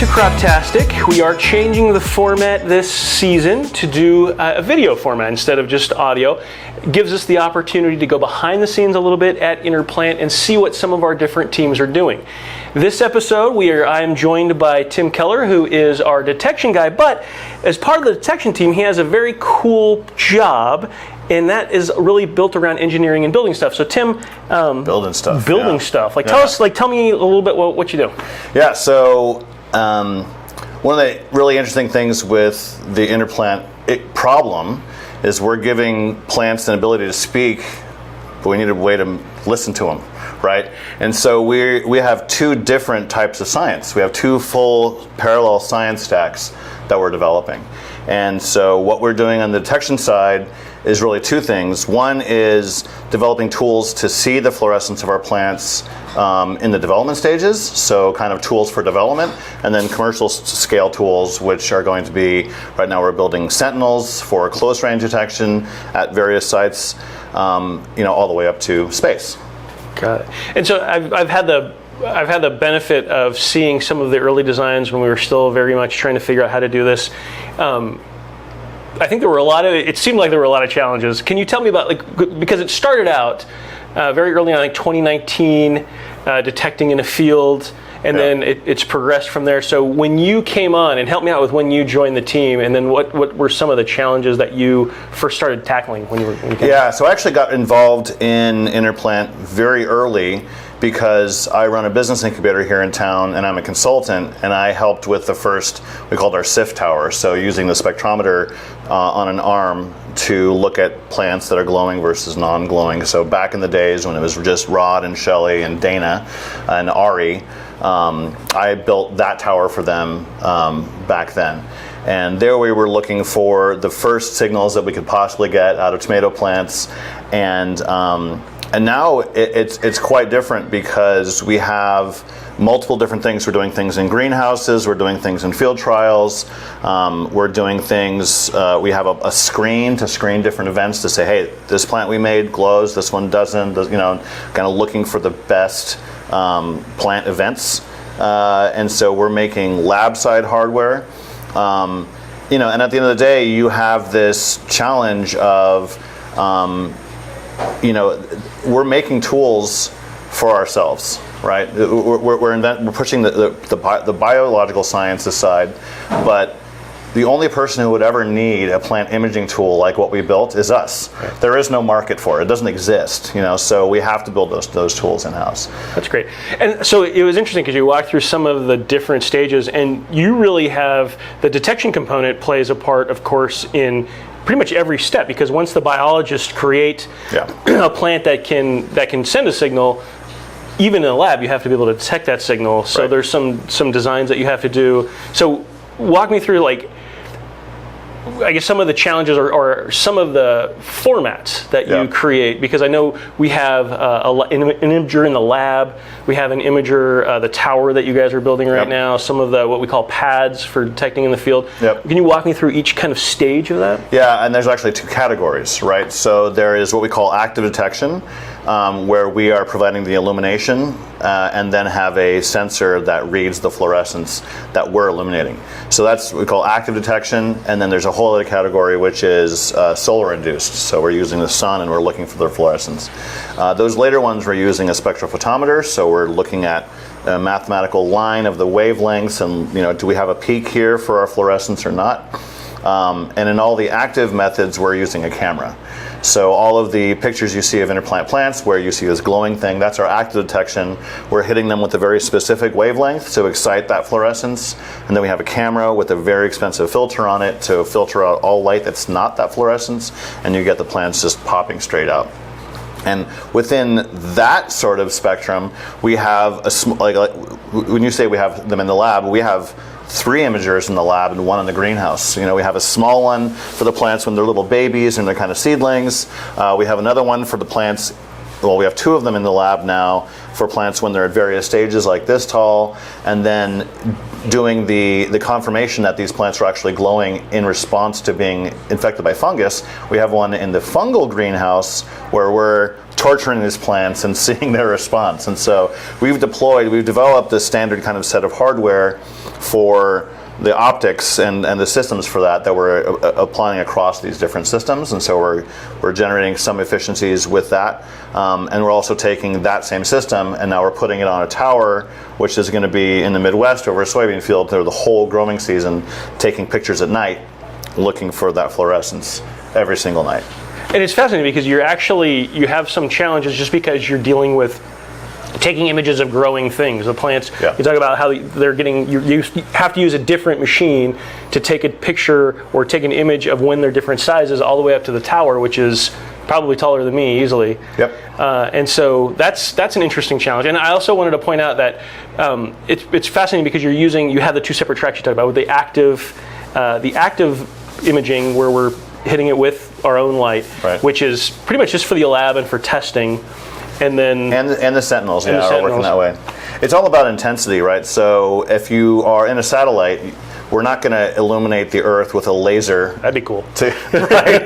to Croptastic. We are changing the format this season to do a video format instead of just audio. It gives us the opportunity to go behind the scenes a little bit at InnerPlant and see what some of our different teams are doing. This episode, I am joined by Tim Keller, who is our detection guy, but as part of the detection team, he has a very cool job, and that is really built around engineering and building stuff. So Tim, building stuff. Like tell me a little bit what you do. Yeah. So one of the really interesting things with the InnerPlant problem is we're giving plants an ability to speak, but we need a way to listen to them, right? And so we have two different types of science. We have two full parallel science stacks that we're developing. And so what we're doing on the detection side is really two things. One is developing tools to see the fluorescence of our plants in the development stages, so kind of tools for development, and then commercial scale tools, which are going to be, right now we're building sentinels for close range detection at various sites, all the way up to space. Got it. And so I've had the benefit of seeing some of the early designs when we were still very much trying to figure out how to do this. I think it seemed like there were a lot of challenges. Can you tell me about, because it started out very early on, like 2019, detecting in a field, and then it's progressed from there. So when you came on, and help me out with when you joined the team, and then what were some of the challenges that you first started tackling when you came on? So I actually got involved in InnerPlant very early because I run a business incubator here in town, and I'm a consultant, and I helped with the first, we called our SIF tower, so using the spectrometer on an arm to look at plants that are glowing versus non-glowing. So back in the days when it was just Rod and Shelley and Dana and Ari, I built that tower for them back then. And there we were looking for the first signals that we could possibly get out of tomato plants, and now it's quite different because we have multiple different things. We're doing things in greenhouses, we're doing things in field trials, we're doing things, we have a screen to screen different events to say, hey, this plant we made glows, this one doesn't, kind of looking for the best plant events. And so we're making lab side hardware. And at the end of the day, you have this challenge of, we're making tools for ourselves, right? We're pushing the biological science aside, but the only person who would ever need a plant imaging tool like what we built is us. Right. There is no market for it. It doesn't exist, so we have to build those tools in-house. That's great. And so it was interesting because you walked through some of the different stages, and you really have, the detection component plays a part, of course, in pretty much every step, because once the biologists create a plant that can send a signal, even in a lab, you have to be able to detect that signal. So there's some designs that you have to do. So walk me through, I guess some of the challenges or some of the formats that you create, because I know we have an imager in the lab, we have an imager, the tower that you guys are building right now, some of the what we call pads for detecting in the field. Can you walk me through each kind of stage of that? Yeah, and there's actually two categories, right? So there is what we call active detection, where we are providing the illumination and then have a sensor that reads the fluorescence that we're illuminating. So that's what we call active detection, and then there's a whole other category which is solar induced. So we're using the sun and we're looking for their fluorescence. Those later ones we're using a spectrophotometer, so we're looking at a mathematical line of the wavelengths and do we have a peak here for our fluorescence or not? And in all the active methods we're using a camera. So all of the pictures you see of InnerPlant plants where you see this glowing thing, that's our active detection. We're hitting them with a very specific wavelength to excite that fluorescence. And then we have a camera with a very expensive filter on it to filter out all light that's not that fluorescence, and you get the plants just popping straight out. And within that sort of spectrum, we have when you say we have them in the lab, we have 3 imagers in the lab and 1 in the greenhouse. We have a small one for the plants when they're little babies and they're kind of seedlings. We have another one for the plants. Well, we have 2 of them in the lab now for plants when they're at various stages like this tall, and then doing the confirmation that these plants are actually glowing in response to being infected by fungus. We have one in the fungal greenhouse where we're torturing these plants and seeing their response. And so we've developed this standard kind of set of hardware for the optics and the systems for that we're applying across these different systems, and so we're generating some efficiencies with that, and we're also taking that same system and now we're putting it on a tower, which is going to be in the Midwest over a soybean field through the whole growing season, taking pictures at night, looking for that fluorescence every single night. And it's fascinating because you have some challenges just because you're dealing with taking images of growing things, the plants. Yeah. You talk about how they're getting, you have to use a different machine to take a picture or take an image of when they're different sizes all the way up to the tower, which is probably taller than me easily. Yep. And so that's an interesting challenge. And I also wanted to point out that it's fascinating because you have the two separate tracks you talked about with the active imaging where we're hitting it with our own light, right, which is pretty much just for the lab and for testing. And then and the Sentinels, are working that way. It's all about intensity, right? So if you are in a satellite, we're not going to illuminate the Earth with a laser. That'd be cool. Right?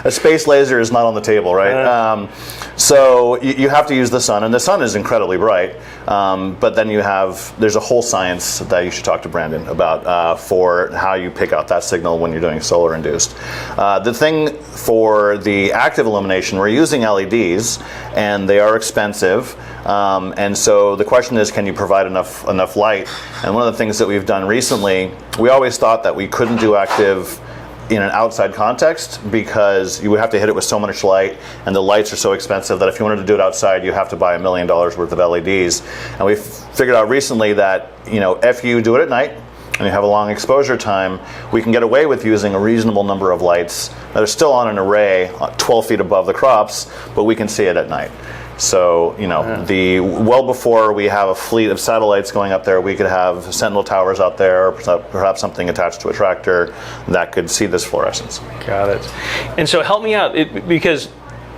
A space laser is not on the table, right? So you have to use the sun, and the sun is incredibly bright. But then there's a whole science that you should talk to Brandon about for how you pick out that signal when you're doing solar induced. The thing for the active illumination, we're using LEDs, and they are expensive. And so the question is, can you provide enough light? And one of the things that we've done recently, we always thought that we couldn't do active in an outside context because you would have to hit it with so much light, and the lights are so expensive that if you wanted to do it outside, you have to buy $1 million worth of LEDs. And we've figured out recently that if you do it at night and you have a long exposure time, we can get away with using a reasonable number of lights that are still on an array 12 feet above the crops, but we can see it at night. So, well before we have a fleet of satellites going up there, we could have Sentinel towers out there, or perhaps something attached to a tractor that could see this fluorescence. Got it. And so help me out, because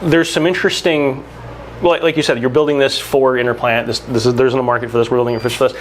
there's some interesting, like you said, you're building this for InnerPlant. There's no market for this. We're building it for this.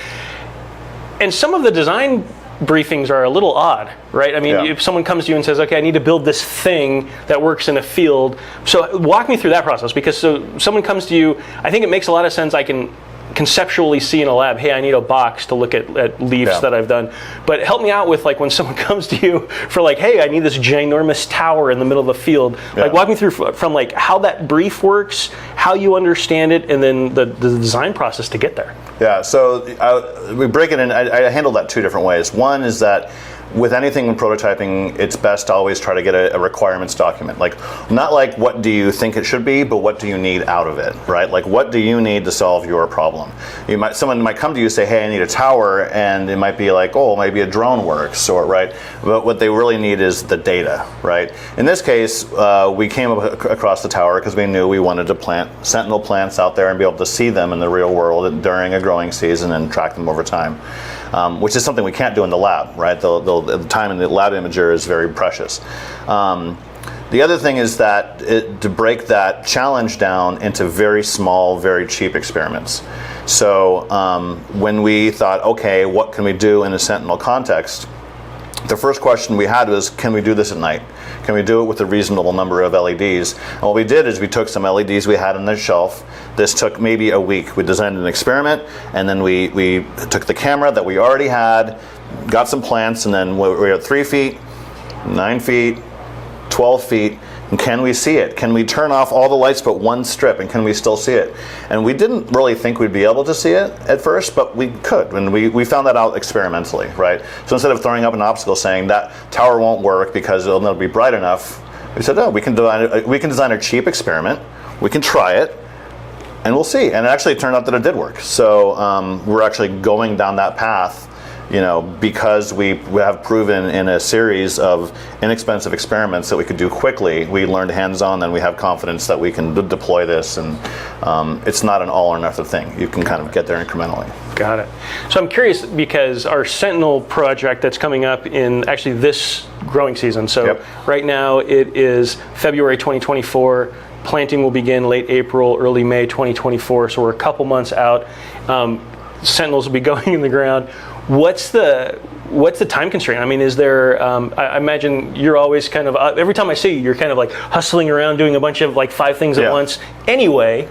And some of the design briefings are a little odd, right? I mean, if someone comes to you and says, okay, I need to build this thing that works in a field. So walk me through that process, because someone comes to you, I think it makes a lot of sense. I can conceptually see in a lab, hey, I need a box to look at leaves that I've done. But help me out with when someone comes to you for hey, I need this ginormous tower in the middle of the field. Walk me through from how that brief works, how you understand it, and then the design process to get there. Yeah, so we break it in. I handle that two different ways. One is that with anything in prototyping, it's best to always try to get a requirements document. Not what do you think it should be, but what do you need out of it, right? What do you need to solve your problem? Someone might come to you and say, hey, I need a tower, and it might be maybe a drone works, right? But what they really need is the data, right? In this case, we came across the tower because we knew we wanted to plant Sentinel plants out there and be able to see them in the real world during a growing season and track them over time. Which is something we can't do in the lab, right? The time in the lab imager is very precious. The other thing is that to break that challenge down into very small, very cheap experiments. So when we thought, okay, what can we do in a Sentinel context? The first question we had was, can we do this at night? Can we do it with a reasonable number of LEDs? And what we did is we took some LEDs we had on the shelf. This took maybe a week. We designed an experiment, and then we took the camera that we already had, got some plants, and then we were at 3 feet, 9 feet, 12 feet, and can we see it? Can we turn off all the lights but one strip, and can we still see it? And we didn't really think we'd be able to see it at first, but we could, and we found that out experimentally, right? So instead of throwing up an obstacle saying that tower won't work because it'll not be bright enough, we said, no, we can design a cheap experiment, we can try it, and we'll see. And it actually turned out that it did work. So we're actually going down that path, because we have proven in a series of inexpensive experiments that we could do quickly. We learned hands-on, and we have confidence that we can deploy this, and it's not an all or nothing thing. You can kind of get there incrementally. Got it. So I'm curious, because our Sentinel project that's coming up in actually this growing season. So right now it is February 2024. Planting will begin late April, early May 2024. So we're a couple months out. Sentinels will be going in the ground. What's the time constraint? I mean, is there? I imagine you're always kind of every time I see you, you're kind of like hustling around doing a bunch of like 5 things at once. Anyway,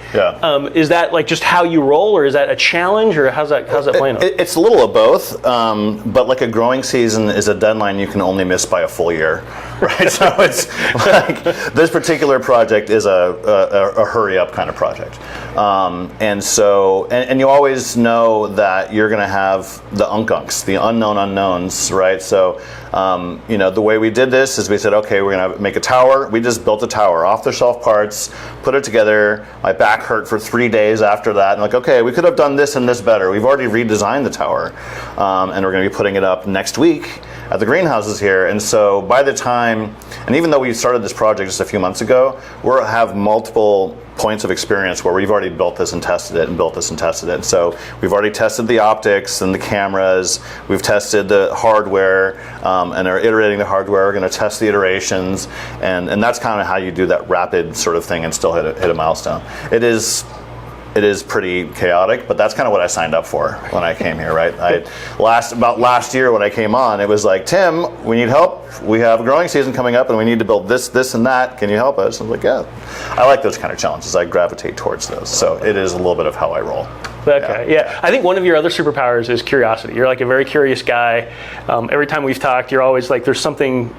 is that like just how you roll, or is that a challenge, or how's that playing out? It's a little of both, but like a growing season is a deadline you can only miss by a full year, right? So it's like this particular project is a hurry up kind of project, and so you always know that you're going to have the unkunks, the unknown unknowns, right? So the way we did this is we said, okay, we're going to make a tower. We just built a tower, off the shelf parts, put it together. My back hurt for 3 days after that. And like, okay, we could have done this and this better. We've already redesigned the tower, and we're going to be putting it up next week at the greenhouses here. And so by the time, and even though we started this project just a few months ago, we'll have multiple points of experience where we've already built this and tested it and built this and tested it. So we've already tested the optics and the cameras, we've tested the hardware, and are iterating the hardware. We're going to test the iterations, and that's kind of how you do that rapid sort of thing and still hit a milestone. It is pretty chaotic, but that's kind of what I signed up for when I came here, right? Last year when I came on, it was like, Tim, we need help. We have a growing season coming up, and we need to build this, and that. Can you help us? I was like, yeah. I like those kind of challenges. I gravitate towards those. So it is a little bit of how I roll. Okay, yeah. I think one of your other superpowers is curiosity. You're like a very curious guy. Every time we've talked, you're always like, there's something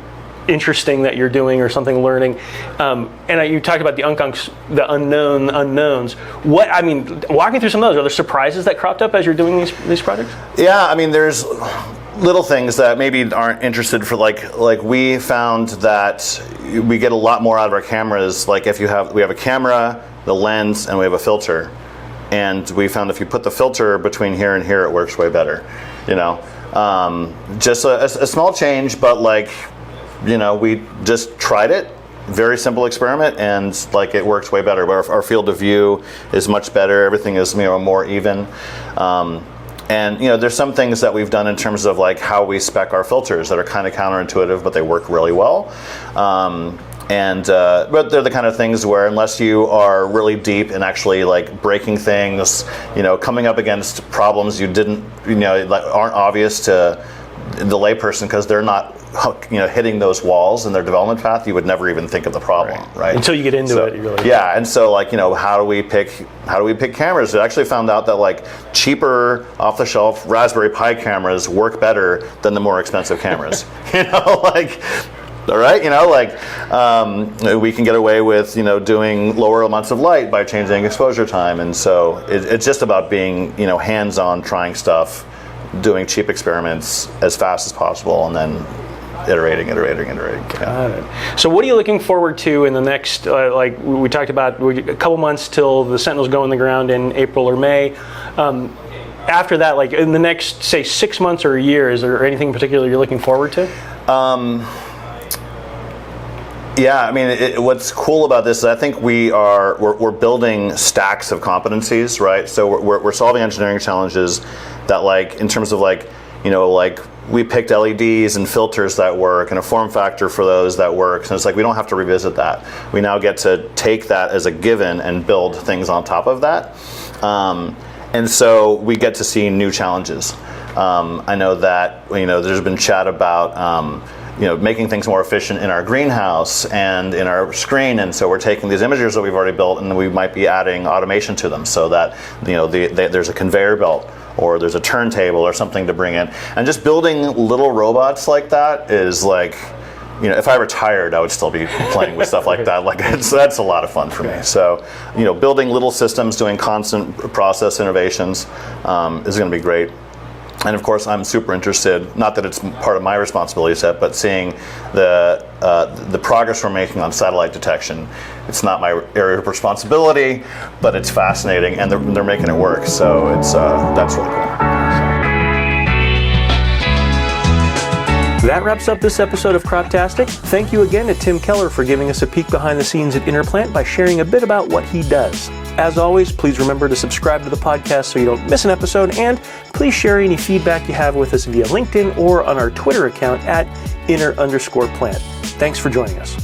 interesting that you're doing or something learning, and you talked about the unkunks, the unknowns. Walk me through some of those. Are there surprises that cropped up as you're doing these projects? Yeah, I mean, there's little things that maybe aren't interested for like we found that we get a lot more out of our cameras. Like we have a camera, the lens, and we have a filter, and we found if you put the filter between here and here, it works way better. Just a small change, but we just tried it. Very simple experiment, and it works way better. Our field of view is much better. Everything is more even. And there's some things that we've done in terms of how we spec our filters that are kind of counterintuitive, but they work really well. But they're the kind of things where unless you are really deep in actually breaking things, coming up against problems you didn't, aren't obvious to the layperson because they're not hitting those walls in their development path, you would never even think of the problem, right? Until you get into it, you really. Yeah, and so how do we pick cameras? We actually found out that cheaper off-the-shelf Raspberry Pi cameras work better than the more expensive cameras. All right, we can get away with doing lower amounts of light by changing exposure time, and so it's just about being hands-on, trying stuff, doing cheap experiments as fast as possible, and then iterating. Got it. So what are you looking forward to in the next, we talked about a couple months till the Sentinels go in the ground in April or May. After that, in the next, say, 6 months or a year, is there anything in particular you're looking forward to? Yeah, I mean, what's cool about this is I think we're building stacks of competencies, right? So we're solving engineering challenges that in terms of we picked LEDs and filters that work and a form factor for those that works. And it's we don't have to revisit that. We now get to take that as a given and build things on top of that. And so we get to see new challenges. I know that there's been chat about making things more efficient in our greenhouse and in our screen, and so we're taking these images that we've already built and we might be adding automation to them so that there's a conveyor belt or there's a turntable or something to bring in. And just building little robots like that is if I retired, I would still be playing with stuff like that. That's a lot of fun for me. So, building little systems, doing constant process innovations is going to be great. And of course, I'm super interested, not that it's part of my responsibility set, but seeing the progress we're making on satellite detection. It's not my area of responsibility, but it's fascinating, and they're making it work. So that's really cool. That wraps up this episode of Croptastic. Thank you again to Tim Keller for giving us a peek behind the scenes at InnerPlant by sharing a bit about what he does. As always, please remember to subscribe to the podcast so you don't miss an episode, and please share any feedback you have with us via LinkedIn or on our Twitter account at @inner_plant. Thanks for joining us.